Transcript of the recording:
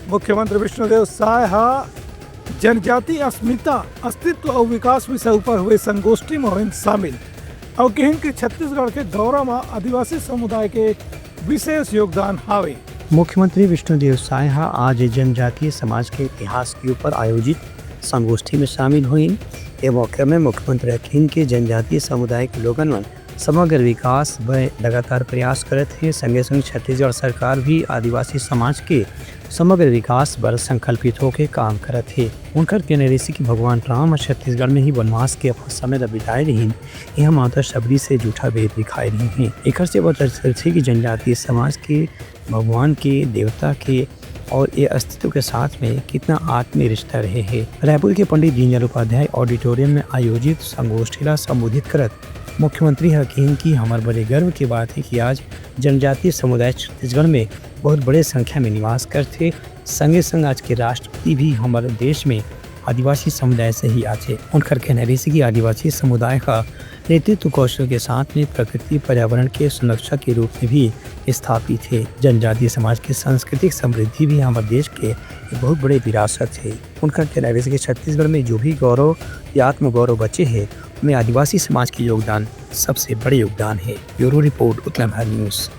मुख्यमंत्री विष्णुदेव साय जनजाति अस्मिता अस्तित्व और विकास विषय पर हुए संगोष्ठी में शामिल और कहन के छत्तीसगढ़ के दौरा में आदिवासी समुदाय के विशेष योगदान हावे। मुख्यमंत्री विष्णुदेव साय आज जनजातीय समाज के इतिहास के ऊपर आयोजित संगोष्ठी में शामिल हुई। ये मौके में मुख्यमंत्री कहन के जनजातीय समुदाय के लोगन में समग्र विकास व लगातार प्रयास करत है। संगे संग छत्तीसगढ़ सरकार भी आदिवासी समाज के समग्र विकास पर संकल्पित होकर काम करत है। उनकर कहने रही कि भगवान राम छत्तीसगढ़ में ही वनवास के अपन समय बिताए रही, यह माता शबरी से जूठा भेद दिखाए रही हैं। एक से पता चलती कि जनजातीय समाज के भगवान के देवता के और ये अस्तित्व के साथ में कितना आत्मीय रिश्ता रहे हैं। रायपुर के पंडित दीनदयाल उपाध्याय ऑडिटोरियम में आयोजित संगोष्ठी ला संबोधित करत मुख्यमंत्री कहन की हमारे बड़े गर्व की बात है कि आज जनजातीय समुदाय छत्तीसगढ़ में बहुत बड़े संख्या में निवास करते। संगे संग आज के राष्ट्रपति भी हमारे देश में आदिवासी समुदाय से ही आते। उनकर कहना रही कि आदिवासी समुदाय का नेतृत्व कौशल के साथ में प्रकृति पर्यावरण के सुरक्षा के रूप में भी स्थापित है। जनजातीय समाज की सांस्कृतिक समृद्धि भी हमारे देश के एक बहुत बड़े विरासत है। उनका कहना रही कि छत्तीसगढ़ में जो भी गौरव या आत्म गौरव बचे हैं में आदिवासी समाज के योगदान सबसे बड़े योगदान है। Bureau report Uttarakhand news.